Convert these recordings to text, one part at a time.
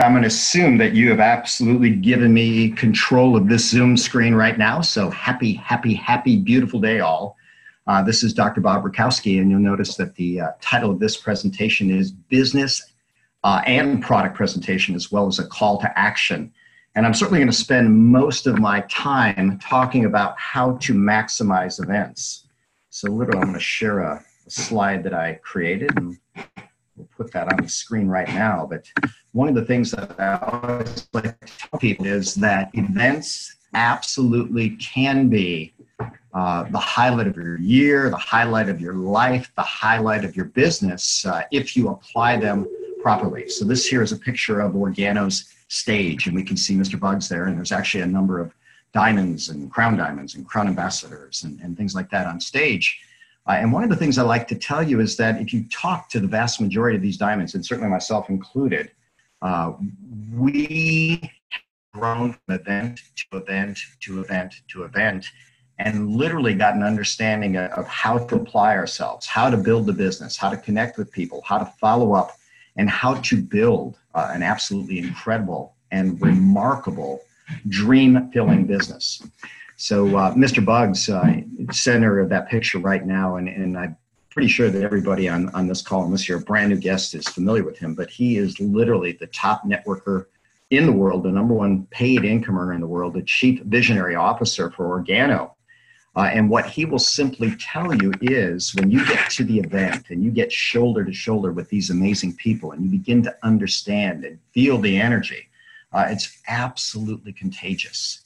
I'm going to assume that you have absolutely given me control of this Zoom screen right now. So happy, happy, happy, beautiful day, all. This is Dr. Bob Rakowski, and you'll notice that the title of this presentation is Business and Product Presentation, as well as a call to action. And I'm certainly going to spend most of my time talking about how to maximize events. So literally, I'm going to share a slide that I created, and we'll put that on the screen right now. But one of the things that I always like to tell people is that events absolutely can be the highlight of your year, the highlight of your life, the highlight of your business, if you apply them properly. So this here is a picture of Organo's stage, and we can see Mr. Bugs there, and there's actually a number of diamonds and crown ambassadors and things like that on stage. And one of the things I like to tell you is that if you talk to the vast majority of these diamonds, and certainly myself included, we have grown from event to event to event to event, and literally got an understanding of how to apply ourselves, how to build the business, how to connect with people, how to follow up, and how to build an absolutely incredible and remarkable dream-filling business. So Mr. Bugs, center of that picture right now, and I'm pretty sure that everybody on this call, unless you're a brand new guest, is familiar with him, but he is literally the top networker in the world, the #1 paid income earner in the world, the chief visionary officer for Organo. And what he will simply tell you is when you get to the event and you get shoulder to shoulder with these amazing people and you begin to understand and feel the energy, it's absolutely contagious.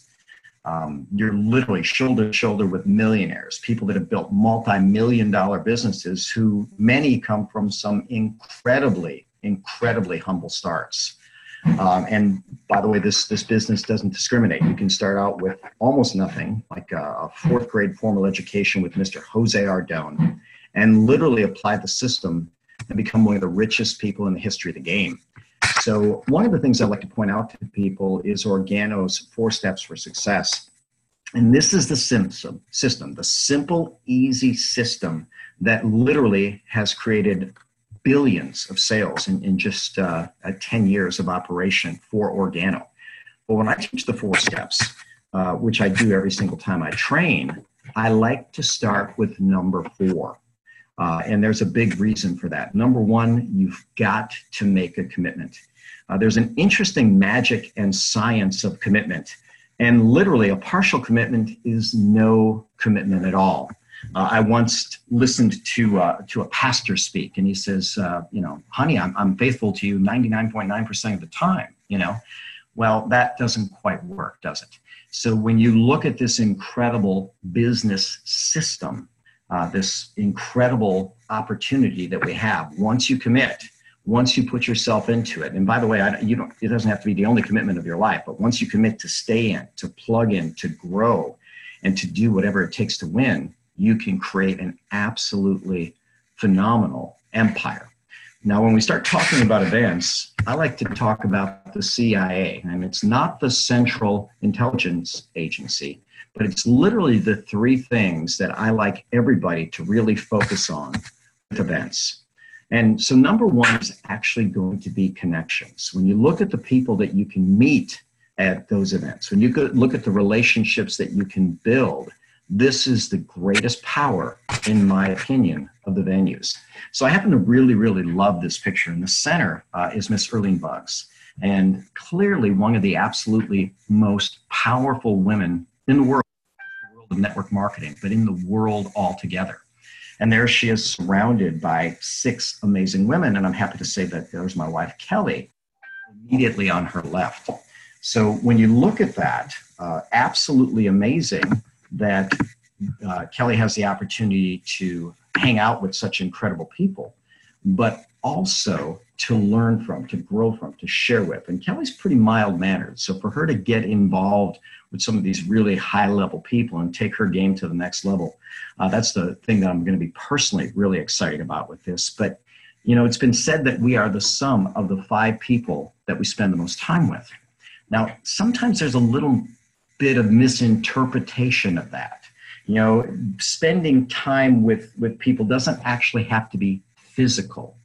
You're literally shoulder to shoulder with millionaires, people that have built multi-million-dollar businesses who many come from some incredibly, incredibly humble starts. And by the way, this business doesn't discriminate. You can start out with almost nothing, like a 4th grade formal education with Mr. Jose Ardone, and literally apply the system and become one of the richest people in the history of the game. So one of the things I like to point out to people is Organo's 4 steps for success. And this is the system, the simple, easy system that literally has created billions of sales in just 10 years of operation for Organo. But when I teach the 4 steps, which I do every single time I train, I like to start with number 4. And there's a big reason for that. Number 1, you've got to make a commitment. There's an interesting magic and science of commitment. And literally, a partial commitment is no commitment at all. I once listened to a pastor speak, and he says, honey, I'm faithful to you 99.9% of the time, Well, that doesn't quite work, does it? So when you look at this incredible business system, this incredible opportunity that we have, once you commit, once you put yourself into it, and by the way, it doesn't have to be the only commitment of your life, but once you commit to stay in, to plug in, to grow, and to do whatever it takes to win, you can create an absolutely phenomenal empire. Now, when we start talking about events, I like to talk about the CIA, and it's not the Central Intelligence Agency, but it's literally the 3 things that I like everybody to really focus on with events. And so number 1 is actually going to be connections. When you look at the people that you can meet at those events, when you look at the relationships that you can build, this is the greatest power, in my opinion, of the venues. So I happen to really, really love this picture. In the center is Miss Erlene Bugs, and clearly one of the absolutely most powerful women in the world of network marketing, but in the world altogether. And there she is, surrounded by 6 amazing women, and I'm happy to say that there's my wife, Kelly, immediately on her left. So when you look at that, absolutely amazing that Kelly has the opportunity to hang out with such incredible people, but also to learn from, to grow from, to share with. And Kelly's pretty mild-mannered, so for her to get involved with some of these really high-level people and take her game to the next level, that's the thing that I'm going to be personally really excited about with this. But, it's been said that we are the sum of the 5 people that we spend the most time with. Now, sometimes there's a little bit of misinterpretation of that. Spending time with people doesn't actually have to be physical.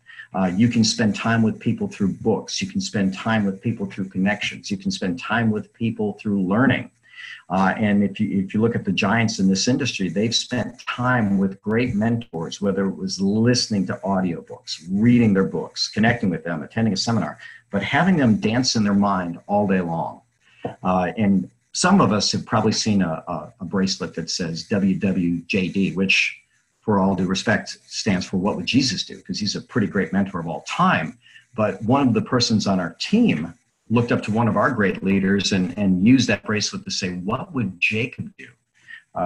You can spend time with people through books. You can spend time with people through connections. You can spend time with people through learning. And if you look at the giants in this industry, they've spent time with great mentors, whether it was listening to audiobooks, reading their books, connecting with them, attending a seminar, but having them dance in their mind all day long. And some of us have probably seen a bracelet that says WWJD, which, for all due respect, stands for What Would Jesus Do? Because he's a pretty great mentor of all time. But one of the persons on our team looked up to one of our great leaders and used that bracelet to say, what would Jacob do?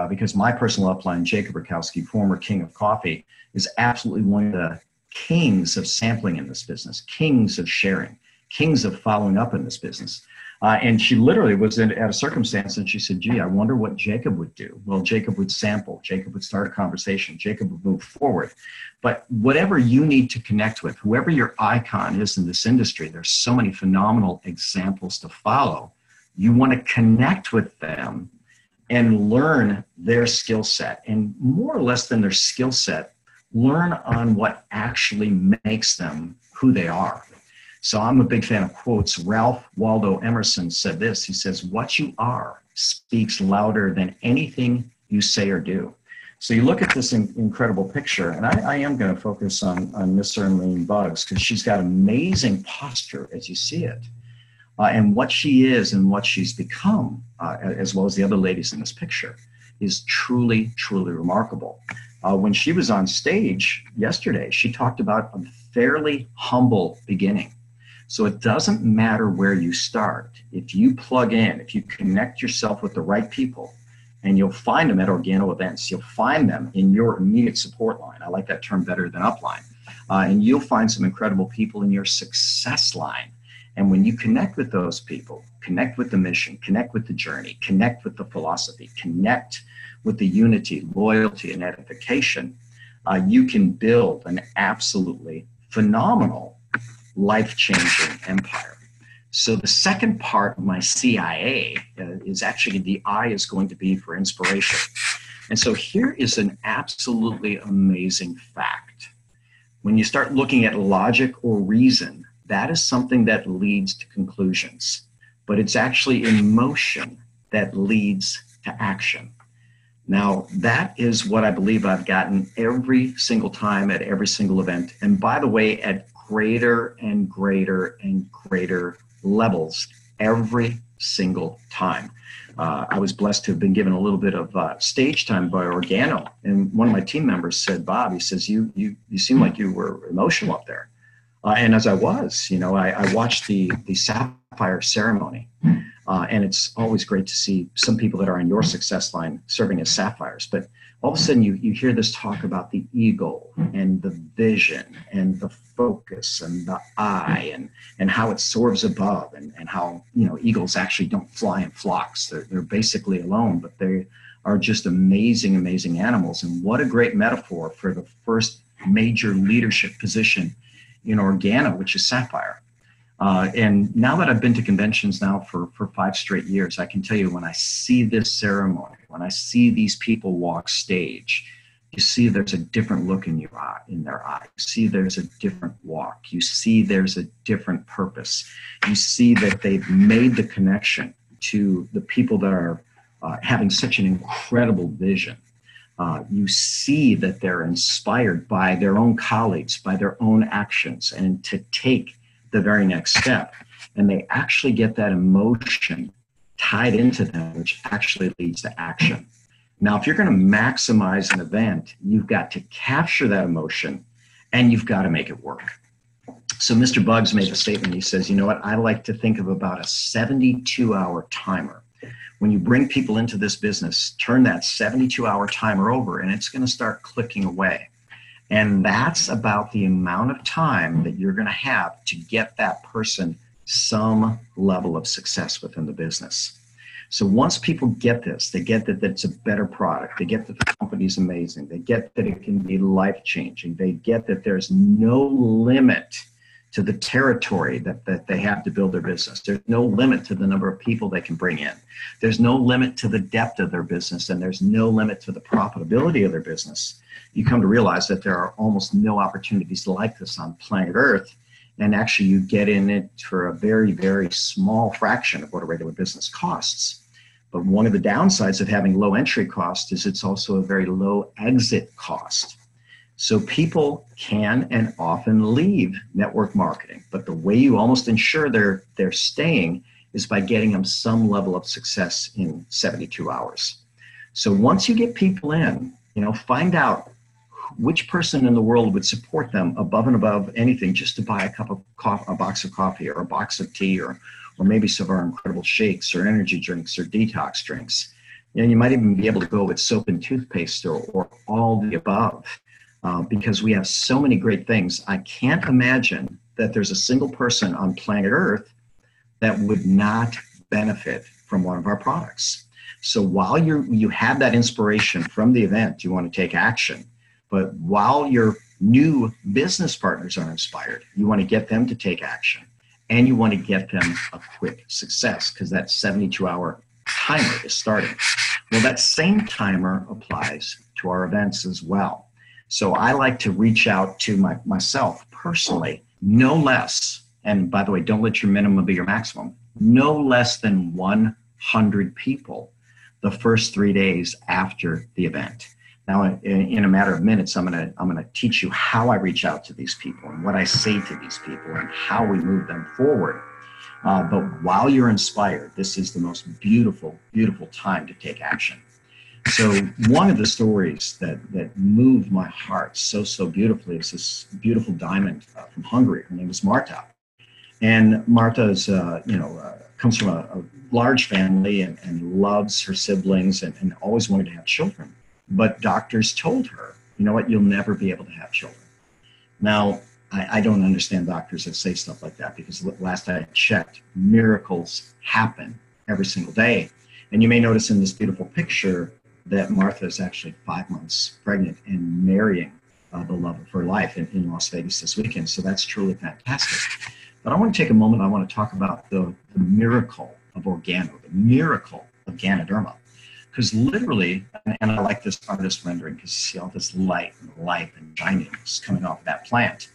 Because my personal upline, Jacob RAKOWSKI, former king of coffee, is absolutely one of the kings of sampling in this business, kings of sharing, kings of following up in this business. And she literally was at a circumstance and she said, gee, I wonder what Jacob would do. Well, Jacob would sample. Jacob would start a conversation. Jacob would move forward. But whatever you need to connect with, whoever your icon is in this industry, there's so many phenomenal examples to follow. You want to connect with them and learn their skill set. And more or less than their skill set, learn on what actually makes them who they are. So I'm a big fan of quotes. Ralph Waldo Emerson said this. He says, what you are speaks louder than anything you say or do. So you look at this incredible picture, and I am going to focus on Miss Erlene Buggs because she's got amazing posture as you see it. And what she is and what she's become, as well as the other ladies in this picture, is truly, truly remarkable. When she was on stage yesterday, she talked about a fairly humble beginning. So it doesn't matter where you start. If you plug in, if you connect yourself with the right people, and you'll find them at Organo events, you'll find them in your immediate support line. I like that term better than upline. And you'll find some incredible people in your success line. And when you connect with those people, connect with the mission, connect with the journey, connect with the philosophy, connect with the unity, loyalty, and edification, you can build an absolutely phenomenal life-changing empire. So the second part of my CIA is actually the I is going to be for inspiration. And so here is an absolutely amazing fact. When you start looking at logic or reason, that is something that leads to conclusions, but it's actually emotion that leads to action. Now, that is what I believe I've gotten every single time at every single event. And by the way, at greater and greater and greater levels every single time. I was blessed to have been given a little bit of stage time by Organo. And one of my team members said, Bob, he says, you seem like you were emotional up there. And as I was, I watched the Sapphire ceremony. And it's always great to see some people that are on your success line serving as sapphires. But all of a sudden you hear this talk about the eagle and the vision and the focus and the eye and how it soars above and how, eagles actually don't fly in flocks. They're basically alone, but they are just amazing, amazing animals. And what a great metaphor for the first major leadership position in Organo, which is sapphire. And now that I've been to conventions now for 5 straight years, I can tell you when I see this ceremony, when I see these people walk stage, you see there's a different look in their eye. You see there's a different walk. You see there's a different purpose. You see that they've made the connection to the people that are having such an incredible vision. You see that they're inspired by their own colleagues, by their own actions, and to take the very next step. And they actually get that emotion tied into them, which actually leads to action. Now, if you're going to maximize an event, you've got to capture that emotion and you've got to make it work. So Mr. Buggs made a statement. He says, you know what? I like to think of about a 72-hour timer. When you bring people into this business, turn that 72-hour timer over and it's going to start clicking away. And that's about the amount of time that you're going to have to get that person some level of success within the business. So once people get this, they get that it's a better product. They get that the company's amazing. They get that it can be life-changing. They get that there's no limit to the territory that they have to build their business. There's no limit to the number of people they can bring in. There's no limit to the depth of their business, and there's no limit to the profitability of their business. You come to realize that there are almost no opportunities like this on planet Earth. And actually, you get in it for a very, very small fraction of what a regular business costs. But one of the downsides of having low entry cost is it's also a very low exit cost. So people can and often leave network marketing, but the way you almost ensure they're staying is by getting them some level of success in 72 hours. So once you get people in, find out which person in the world would support them above and above anything just to buy a box of coffee or a box of tea or maybe some of our incredible shakes or energy drinks or detox drinks. You might even be able to go with soap and toothpaste or all the above. Because we have so many great things. I can't imagine that there's a single person on planet Earth that would not benefit from one of our products. So while you have that inspiration from the event, you want to take action. But while your new business partners are inspired, you want to get them to take action. And you want to get them a quick success because that 72-hour timer is starting. Well, that same timer applies to our events as well. So I like to reach out to myself personally, no less, and by the way, don't let your minimum be your maximum, no less than 100 people the first 3 days after the event. Now, in a matter of minutes, I'm gonna teach you how I reach out to these people and what I say to these people and how we move them forward. But while you're inspired, this is the most beautiful, beautiful time to take action. So one of the stories that moved my heart so beautifully is this beautiful diamond from Hungary. Her name is Marta. And Marta is, comes from a large family and loves her siblings and always wanted to have children. But doctors told her, you know what, you'll never be able to have children. Now, I don't understand doctors that say stuff like that because last I checked, miracles happen every single day. And you may notice in this beautiful picture that Martha is actually 5 months pregnant and marrying the love of her life in Las Vegas this weekend. So that's truly fantastic. But I want to take a moment. I want to talk about the miracle of Organo, the miracle of Ganoderma. Because literally, and I like this artist rendering because you see all this light and life and shininess coming off of that plant.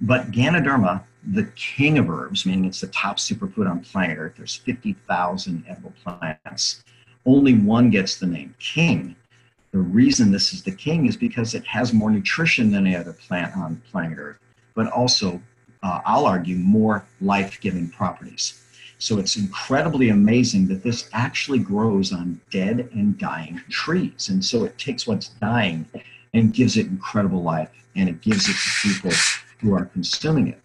But Ganoderma, the king of herbs, meaning it's the top superfood on planet Earth, there's 50,000 edible plants. Only one gets the name king. The reason this is the king is because it has more nutrition than any other plant on planet Earth, but also, I'll argue, more life-giving properties. So it's incredibly amazing that this actually grows on dead and dying trees. And so it takes what's dying and gives it incredible life, and it gives it to people who are consuming it.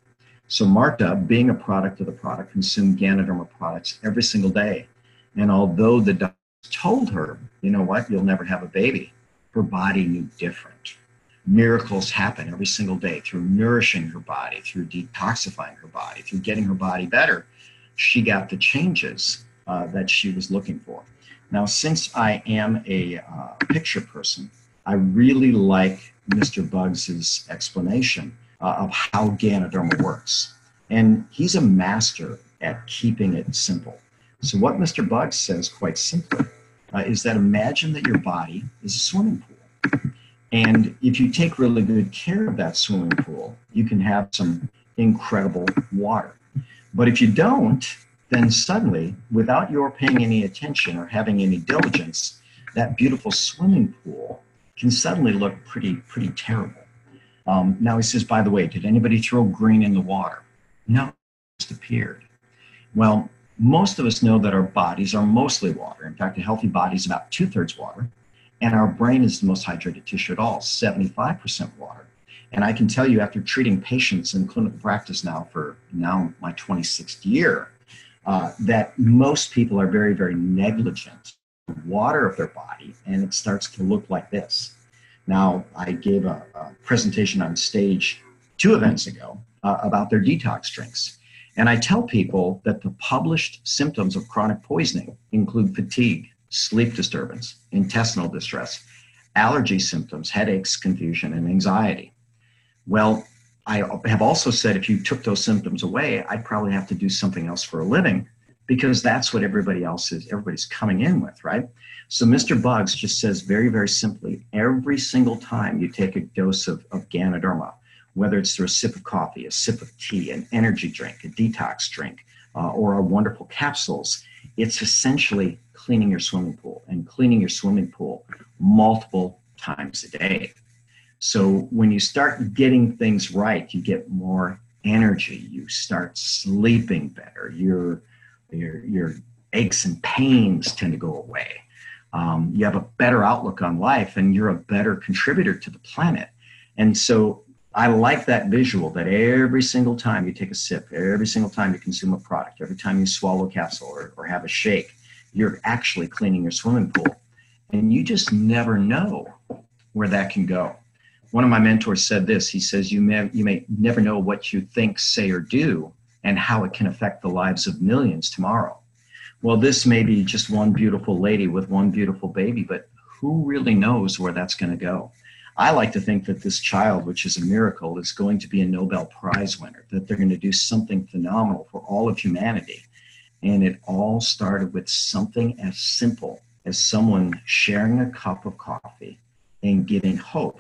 So Marta, being a product of the product, consumed Ganoderma products every single day. And although the doctor told her, you know what, you'll never have a baby, her body knew different. Miracles happen every single day through nourishing her body, through detoxifying her body, through getting her body better. She got the changes that she was looking for. Now, since I am a picture person, I really like Mr. Bugs's explanation of how Ganoderma works. And he's a master at keeping it simple. So what Mr. Bugs says quite simply is that imagine that your body is a swimming pool. And if you take really good care of that swimming pool, you can have some incredible water. But if you don't, then suddenly, without your paying any attention or having any diligence, that beautiful swimming pool can suddenly look pretty terrible. Now he says, by the way, did anybody throw green in the water? No, it just appeared. Well, most of us know that our bodies are mostly water. In fact, a healthy body is about 2/3 water, and our brain is the most hydrated tissue at all, 75% water. And I can tell you, after treating patients in clinical practice now for my 26th year, that most people are very, very negligent with water of their body, and it starts to look like this. Now, I gave a presentation on stage 2 events ago about their detox drinks. And I tell people that the published symptoms of chronic poisoning include fatigue, sleep disturbance, intestinal distress, allergy symptoms, headaches, confusion, and anxiety. Well, I have also said if you took those symptoms away, I'd probably have to do something else for a living because that's what everybody's coming in with, right? So Mr. Bugs just says very, very simply, every single time you take a dose of Ganoderma, whether it's through a sip of coffee, a sip of tea, an energy drink, a detox drink, or our wonderful capsules, it's essentially cleaning your swimming pool and cleaning your swimming pool multiple times a day. So when you start getting things right, you get more energy. You start sleeping better. Your aches and pains tend to go away. You have a better outlook on life, and you're a better contributor to the planet. And so I like that visual that every single time you take a sip, every single time you consume a product, every time you swallow a capsule or have a shake, you're actually cleaning your swimming pool. And you just never know where that can go. One of my mentors said this. He says, you may never know what you think, say, or do, and how it can affect the lives of millions tomorrow. Well, this may be just one beautiful lady with one beautiful baby, but who really knows where that's going to go? I like to think that this child, which is a miracle, is going to be a Nobel Prize winner, that they're going to do something phenomenal for all of humanity. And it all started with something as simple as someone sharing a cup of coffee and giving hope.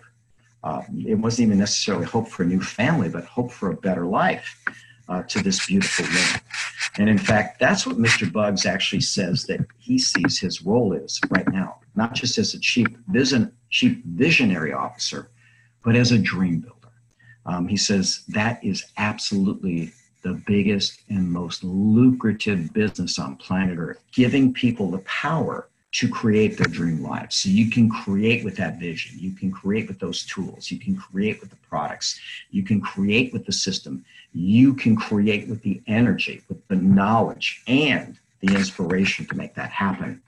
It wasn't even necessarily hope for a new family, but hope for a better life to this beautiful woman. And in fact, that's what Mr. Bugs actually says that he sees his role is right now, not just as a chief visionary officer, but as a dream builder. He says that is absolutely the biggest and most lucrative business on planet Earth, giving people the power to create their dream lives. So you can create with that vision. You can create with those tools. You can create with the products. You can create with the system. You can create with the energy, with the knowledge and the inspiration to make that happen.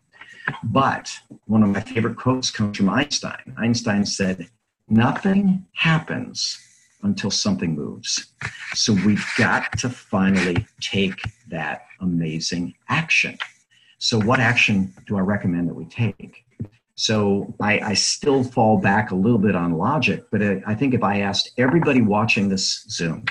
But one of my favorite quotes comes from Einstein. Einstein said, "Nothing happens until something moves." So we've got to finally take that amazing action. So what action do I recommend that we take? So I still fall back a little bit on logic, but I think if I asked everybody watching this Zoom,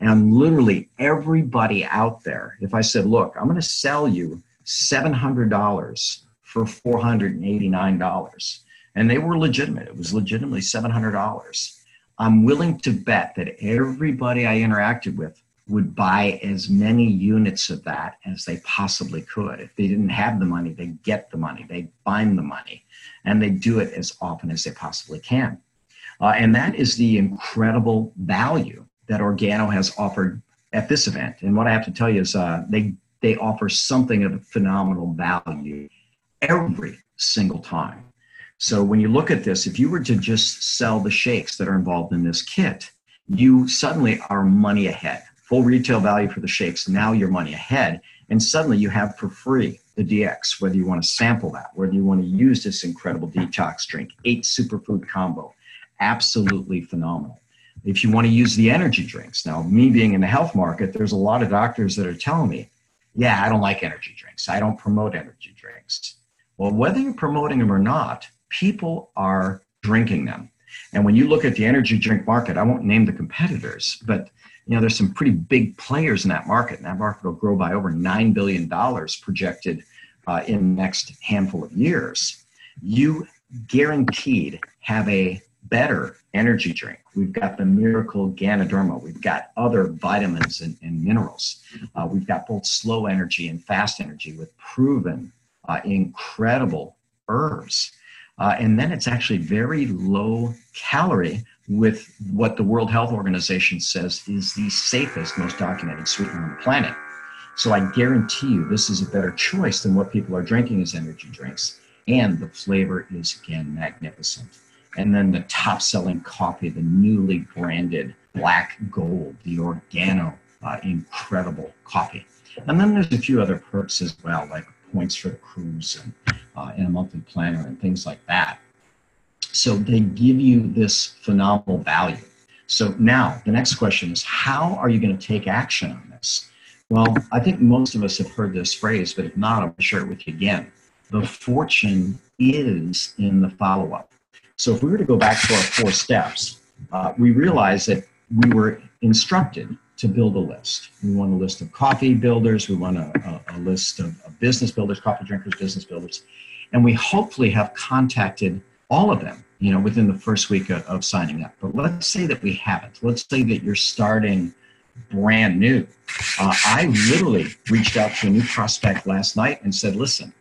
and literally everybody out there, if I said, look, I'm going to sell you $700 for $489, and they were legitimate, it was legitimately $700, I'm willing to bet that everybody I interacted with would buy as many units of that as they possibly could. If they didn't have the money, they get the money, they find the money, and they do it as often as they possibly can. And that is the incredible value that Organo has offered at this event. And what I have to tell you is they offer something of phenomenal value every single time. So when you look at this, if you were to just sell the shakes that are involved in this kit, you suddenly are money ahead. Full retail value for the shakes, now you're money ahead. And suddenly you have for free the DX, whether you want to sample that, whether you want to use this incredible detox drink, 8 superfood combo, absolutely phenomenal. If you want to use the energy drinks, now me being in the health market, there's a lot of doctors that are telling me, yeah, I don't like energy drinks. I don't promote energy drinks. Well, whether you're promoting them or not, people are drinking them. And when you look at the energy drink market, I won't name the competitors, but there's some pretty big players in that market, and that market will grow by over $9 billion projected in the next handful of years. You guaranteed have a better energy drink. We've got the miracle Ganoderma. We've got other vitamins and minerals. We've got both slow energy and fast energy with proven incredible herbs. And then it's actually very low calorie with what the World Health Organization says is the safest, most documented sweetener on the planet. So I guarantee you this is a better choice than what people are drinking as energy drinks. And the flavor is, again, magnificent. And then the top-selling coffee, the newly branded Black Gold, the Organo, incredible coffee. And then there's a few other perks as well, like points for the cruise and a monthly planner and things like that. So they give you this phenomenal value. So now the next question is, how are you going to take action on this? Well, I think most of us have heard this phrase, but if not, I'll share it with you again. The fortune is in the follow-up. So if we were to go back to our 4 steps, we realized that we were instructed to build a list. We want a list of coffee builders. We want a list of business builders, coffee drinkers, business builders. And we hopefully have contacted all of them, within the first week of signing up. But let's say that we haven't. Let's say that you're starting brand new. I literally reached out to a new prospect last night and said, listen,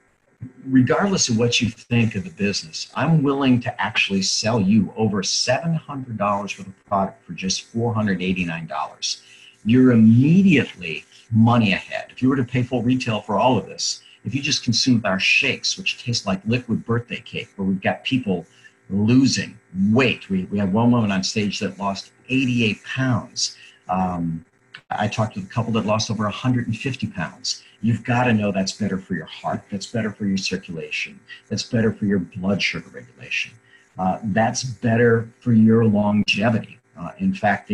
regardless of what you think of the business, I'm willing to actually sell you over $700 worth of product for just $489. You're immediately money ahead. If you were to pay full retail for all of this, if you just consumed our shakes, which taste like liquid birthday cake, where we've got people losing weight. We had one woman on stage that lost 88 pounds. I talked to a couple that lost over 150 pounds. You've got to know that's better for your heart. That's better for your circulation. That's better for your blood sugar regulation. That's better for your longevity. In fact,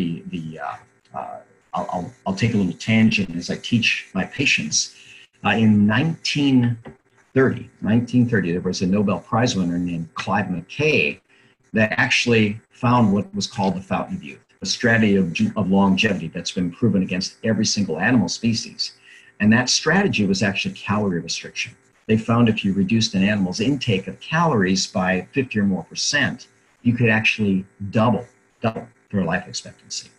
I'll take a little tangent as I teach my patients. In 1930, there was a Nobel Prize winner named Clive McKay that actually found what was called the fountain of youth, a strategy of longevity that's been proven against every single animal species. And that strategy was actually calorie restriction. They found if you reduced an animal's intake of calories by 50 or more %, you could actually double their life expectancy.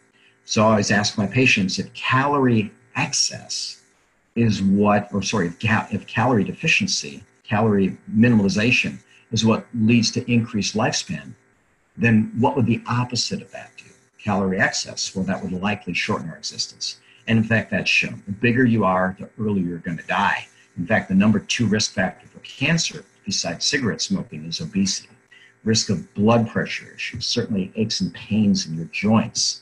So I always ask my patients if calorie excess is if calorie deficiency, calorie minimalization is what leads to increased lifespan, then what would the opposite of that do? Calorie excess, well, that would likely shorten our existence. And in fact, that's shown. The bigger you are, the earlier you're going to die. In fact, the number 2 risk factor for cancer, besides cigarette smoking, is obesity. Risk of blood pressure issues, certainly aches and pains in your joints,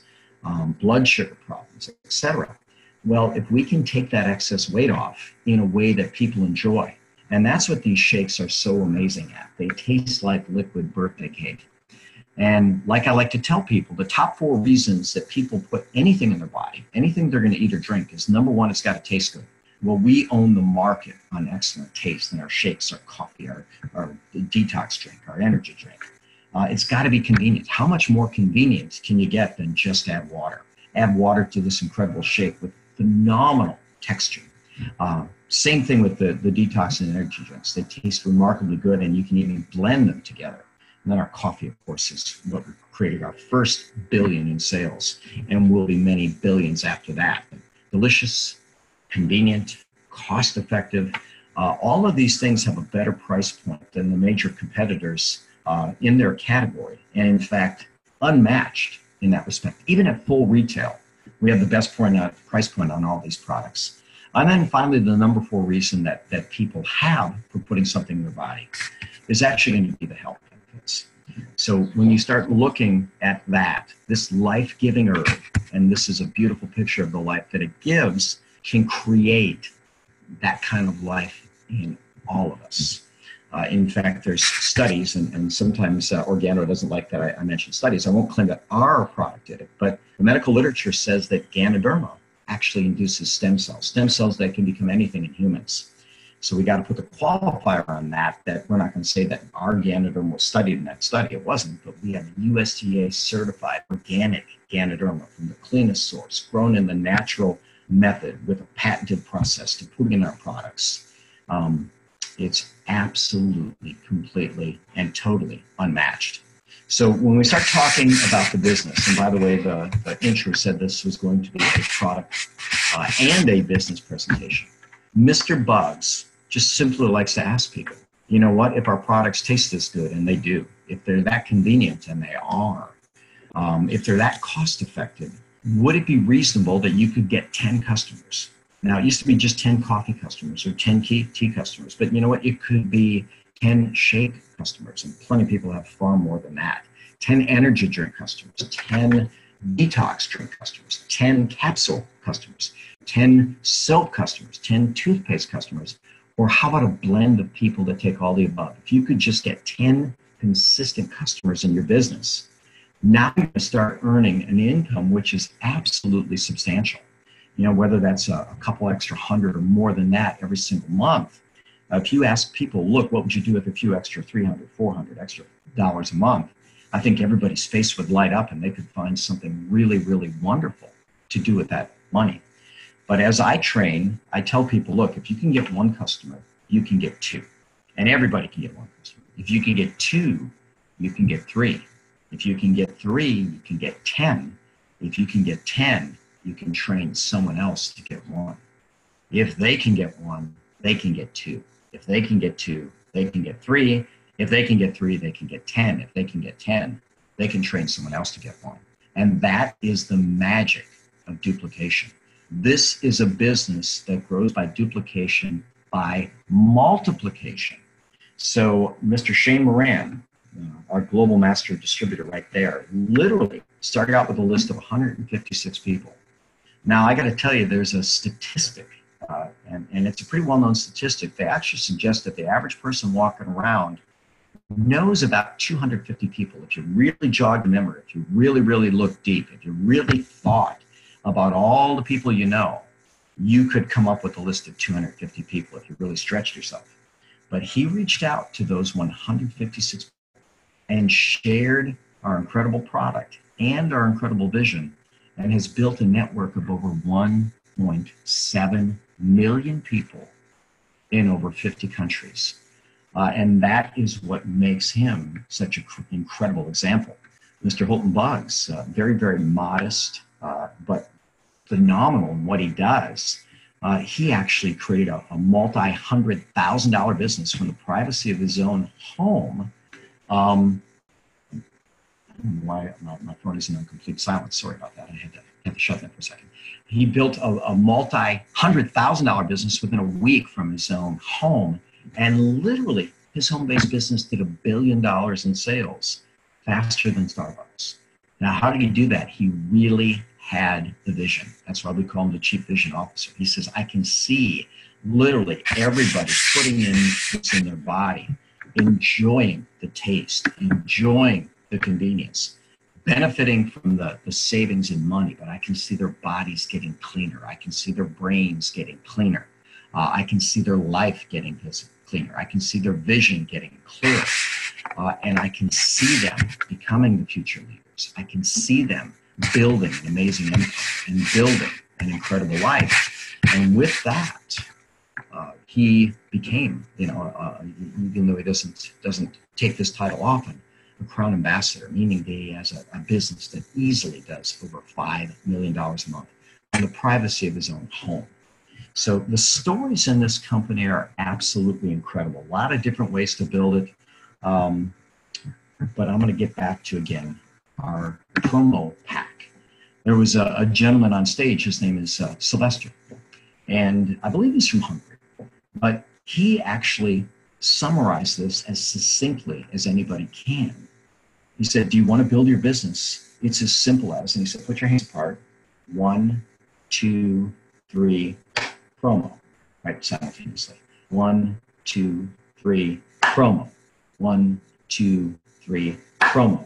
blood sugar problems, etc. Well, if we can take that excess weight off in a way that people enjoy, and that's what these shakes are so amazing at. They taste like liquid birthday cake. And like I like to tell people, the top 4 reasons that people put anything in their body, anything they're going to eat or drink, is number 1, it's got to taste good. Well, we own the market on excellent taste in our shakes, our coffee, our detox drink, our energy drink. It's got to be convenient. How much more convenient can you get than just add water? Add water to this incredible shake with phenomenal texture. Same thing with the detox and energy drinks. They taste remarkably good, and you can even blend them together. And then our coffee, of course, is what created our first billion in sales, and will be many billions after that. Delicious, convenient, cost-effective. All of these things have a better price point than the major competitors in their category, and in fact, unmatched in that respect. Even at full retail, we have the best price point on all these products. And then finally, the number 4 reason that people have for putting something in their body is actually going to be the health benefits. So when you start looking at that, this life-giving herb, and this is a beautiful picture of the life that it gives, can create that kind of life in all of us. In fact, there's studies, and sometimes Organo doesn't like that I mention studies. I won't claim that our product did it, but the medical literature says that Ganoderma actually induces stem cells that can become anything in humans. So we got to put the qualifier on that we're not going to say that our Ganoderma was studied in that study. It wasn't, but we have USDA certified organic Ganoderma from the cleanest source, grown in the natural method with a patented process to put in our products. It's absolutely, completely, and totally unmatched. So when we start talking about the business, and by the way, the intro said this was going to be a product and a business presentation, Mr. Bugs just simply likes to ask people, you know what, if our products taste this good, and they do, if they're that convenient, and they are, if they're that cost effective, would it be reasonable that you could get 10 customers? Now, it used to be just 10 coffee customers or 10 tea customers, but you know what? It could be 10 shake customers, and plenty of people have far more than that. 10 energy drink customers, 10 detox drink customers, 10 capsule customers, 10 soap customers, 10 toothpaste customers, or how about a blend of people that take all the above? If you could just get 10 consistent customers in your business, now you're going to start earning an income which is absolutely substantial. You know, whether that's a couple extra hundred or more than that every single month. If you ask people, look, what would you do with a few extra 300, 400 extra dollars a month? I think everybody's face would light up and they could find something really, really wonderful. to do with that money. But as I train, I tell people, look, if you can get one customer, you can get two. And everybody can get one customer. If you can get two, you can get three. If you can get three, you can get 10. If you can get 10, you can train someone else to get one. If they can get one, they can get two. If they can get two, they can get three. If they can get three, they can get 10. If they can get 10, they can train someone else to get one. And that is the magic of duplication. This is a business that grows by duplication, by multiplication. So Mr. Shane Moran, our global master distributor right there, literally started out with a list of 156 people. Now, I got to tell you, there's a statistic, and it's a pretty well-known statistic. They actually suggest that the average person walking around knows about 250 people. If you really jog the memory, if you really, really look deep, if you really thought about all the people you know, you could come up with a list of 250 people if you really stretched yourself. But he reached out to those 156 and shared our incredible product and our incredible vision, and has built a network of over 1.7 million people in over 50 countries. And that is what makes him such an incredible example. Mr. Holton Buggs, very, very modest, but phenomenal in what he does. He actually created a multi-$100,000 business from the privacy of his own home. My phone is in complete silence. Sorry about that. I had to shut that for a second. He built a multi-$100,000 business within a week from his own home. And literally, his home-based business did $1 billion in sales faster than Starbucks. Now, how did he do that? He really had the vision. That's why we call him the Chief Vision Officer. He says, I can see literally everybody putting in what's in their body, enjoying the taste, enjoying the convenience, benefiting from the savings in money, but I can see their bodies getting cleaner. I can see their brains getting cleaner. I can see their life getting cleaner. I can see their vision getting clearer. And I can see them becoming the future leaders. I can see them building an amazing income and building an incredible life. And with that, he became, even though he doesn't take this title often, a Crown Ambassador, meaning that he has a business that easily does over $5 million a month in the privacy of his own home. So the stories in this company are absolutely incredible. A lot of different ways to build it. But I'm going to get back to, again, our promo pack. There was a gentleman on stage. His name is Sylvester. And I believe he's from Hungary. But he actually summarized this as succinctly as anybody can. He said, do you want to build your business? It's as simple as, and he said, put your hands apart. 1, 2, 3, promo, right, simultaneously. 1, 2, 3, promo. 1, 2, 3, promo.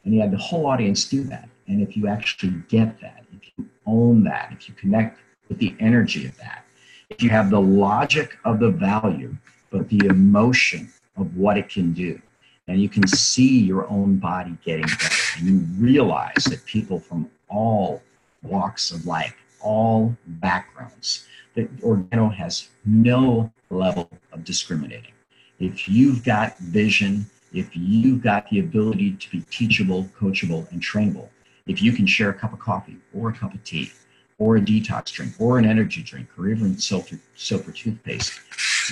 And he had the whole audience do that. And if you actually get that, if you own that, if you connect with the energy of that, if you have the logic of the value, but the emotion of what it can do, and you can see your own body getting better, and you realize that people from all walks of life, all backgrounds, that Organo has no level of discriminating. If you've got vision, if you've got the ability to be teachable, coachable, and trainable, if you can share a cup of coffee or a cup of tea or a detox drink or an energy drink or even soap or toothpaste,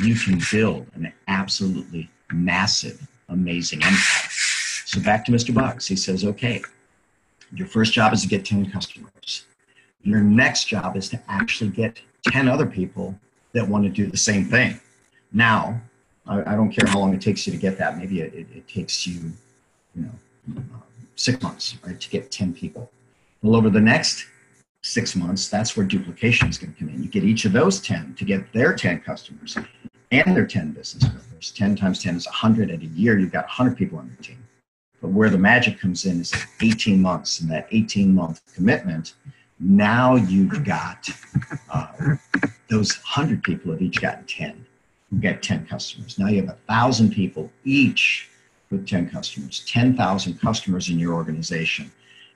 you can build an absolutely massive, amazing empire. So back to Mr. Buggs. He says, okay, your first job is to get 10 customers. Your next job is to actually get 10 other people that want to do the same thing. Now, I don't care how long it takes you to get that. Maybe it takes you, 6 months, right, to get 10 people. Well, over the next 6 months, that's where duplication is going to come in. You get each of those 10 to get their 10 customers and their 10 business partners. 10 times 10 is 100. At a year, you've got 100 people on your team. But where the magic comes in is 18 months. And that 18-month commitment, now you've got those 100 people have each gotten 10. You get 10 customers. Now you have 1,000 people each with 10 customers, 10,000 customers in your organization.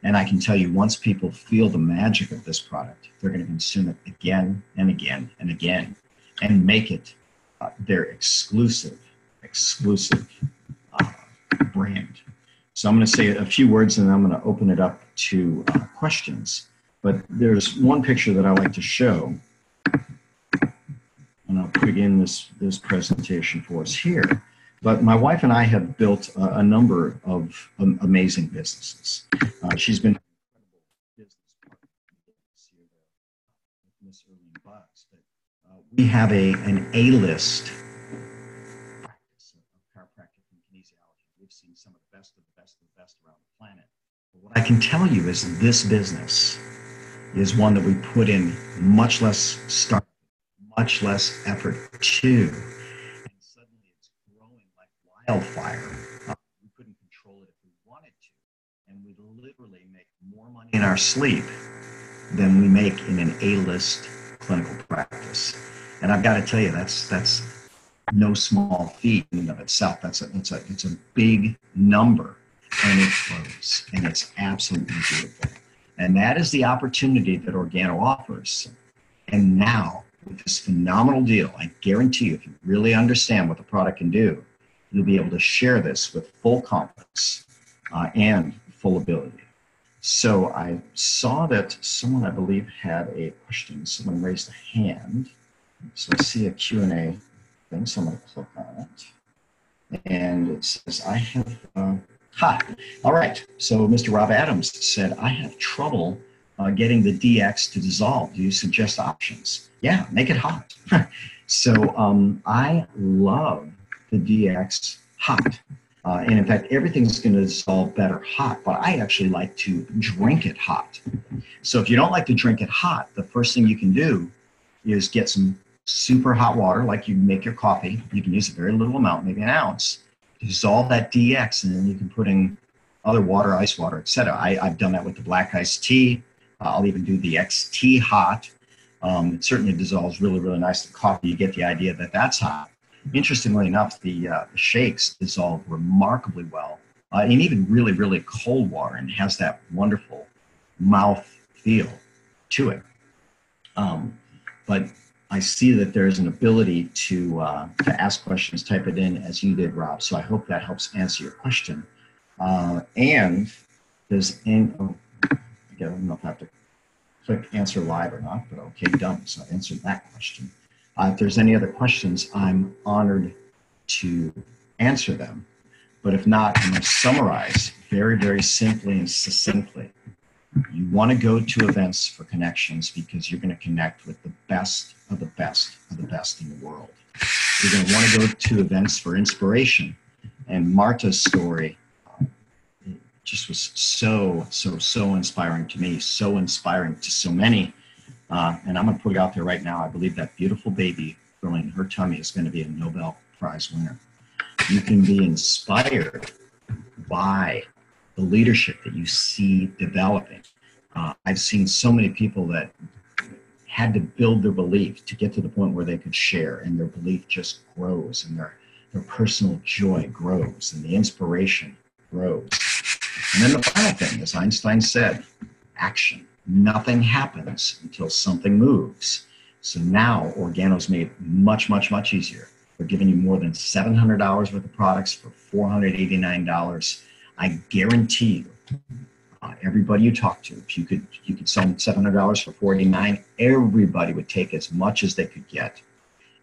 And I can tell you, once people feel the magic of this product, they're going to consume it again and again and again, and make it their exclusive uh, brand. So I'm going to say a few words, and then I'm going to open it up to questions. But there's one picture that I like to show, and I'll put in this presentation for us here. But my wife and I have built a number of amazing businesses. She's been an incredible business partner with Miss Erlene Bugs. But we have an A-list practice of chiropractic and kinesiology. We've seen some of the best of the best of the best around the planet. But what I can tell you is this business is one that we put in much less start, much less effort to. Wildfire. We couldn't control it if we wanted to, and we literally make more money in our sleep than we make in an A-list clinical practice. And I've got to tell you, that's no small feat in and of itself. It's a big number, and it grows, and it's absolutely beautiful. And that is the opportunity that Organo offers. And now, with this phenomenal deal, I guarantee you, if you really understand what the product can do, you'll be able to share this with full confidence and full ability. So I saw that someone, I believe, had a question. Someone raised a hand. So I see a Q&A thing, so I'm going to click on it. And it says, I have, all right. So Mr. Rob Adams said, I have trouble getting the DX to dissolve. Do you suggest options? Yeah, make it hot. So I love the DX hot. And in fact, everything's going to dissolve better hot, but I actually like to drink it hot. So if you don't like to drink it hot, the first thing you can do is get some super hot water, like you make your coffee. You can use a very little amount, maybe an ounce, dissolve that DX, and then you can put in other water, ice water, etc. I've done that with the black iced tea. I'll even do the XT hot. It certainly dissolves really, really nice. The coffee, you get the idea that that's hot. Interestingly enough, the shakes dissolve remarkably well, and even really, really cold water, and has that wonderful mouth feel to it. But I see that there's an ability to ask questions, type it in as you did, Rob. So I hope that helps answer your question. And there's I don't know if I have to click answer live or not, but okay, done. So I answered that question. If there's any other questions, I'm honored to answer them. But if not, I'm going to summarize very, very simply and succinctly. You want to go to events for connections because you're going to connect with the best of the best of the best in the world. You're going to want to go to events for inspiration. And Marta's story just was so inspiring to me, so inspiring to so many. And I'm going to put it out there right now. I believe that beautiful baby growing in her tummy is going to be a Nobel Prize winner. You can be inspired by the leadership that you see developing. I've seen so many people that had to build their belief to get to the point where they could share, and their belief just grows, and their personal joy grows, and the inspiration grows. And then the final thing, as Einstein said, action. Nothing happens until something moves. So now Organo's made much, much, much easier. We're giving you more than $700 worth of products for $489. I guarantee you, everybody you talk to, if you could sell them $700 for $489, everybody would take as much as they could get.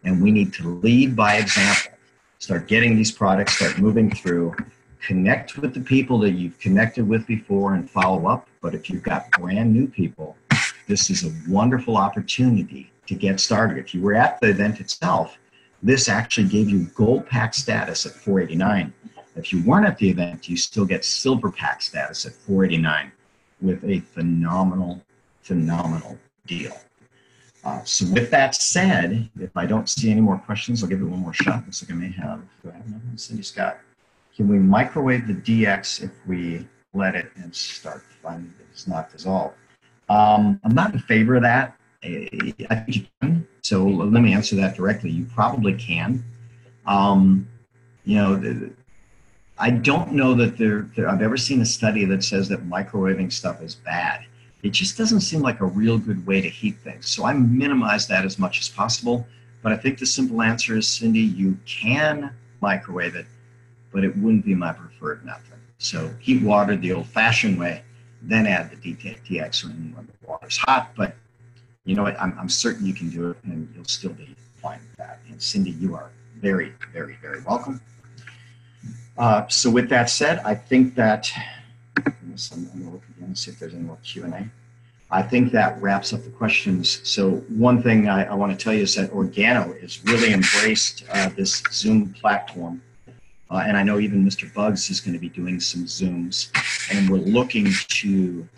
And we need to lead by example. Start getting these products, start moving through. Connect with the people that you've connected with before and follow up. But if you've got brand new people, this is a wonderful opportunity to get started. If you were at the event itself, this actually gave you gold pack status at $489. If you weren't at the event, you still get silver pack status at $489 with a phenomenal, phenomenal deal. So with that said, if I don't see any more questions, I'll give it one more shot. Looks like I may have. Do I have another one? Cindy Scott. Can we microwave the DX if we let it and start finding that it's not dissolved? I'm not in favor of that. I think you can. So let me answer that directly. You probably can. You know, I don't know that I've ever seen a study that says that microwaving stuff is bad. It just doesn't seem like a real good way to heat things. So I minimize that as much as possible. But I think the simple answer is, Cindy, you can microwave it, but it wouldn't be my preferred method. So heat water the old-fashioned way, then add the deoxyrining when the water's hot. But you know what? I'm certain you can do it, and you'll still be fine with that. And Cindy, you are very, very, very welcome. So with that said, I think that, I'm going to look again and see if there's any more Q&A. I think that wraps up the questions. So one thing I want to tell you is that Organo has really embraced this Zoom platform. And I know even Mr. Bugs is going to be doing some Zooms. And we're looking to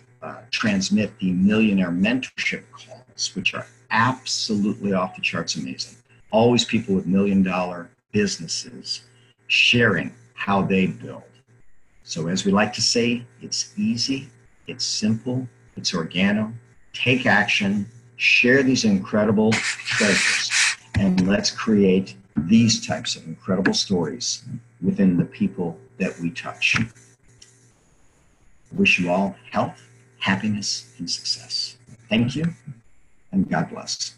transmit the Millionaire Mentorship calls, which are absolutely off the charts amazing. Always people with $1 million businesses sharing how they build. So as we like to say, it's easy, it's simple, it's Organo. Take action, share these incredible treasures, and let's create these types of incredible stories within the people that we touch. I wish you all health, happiness, and success. Thank you, and God bless.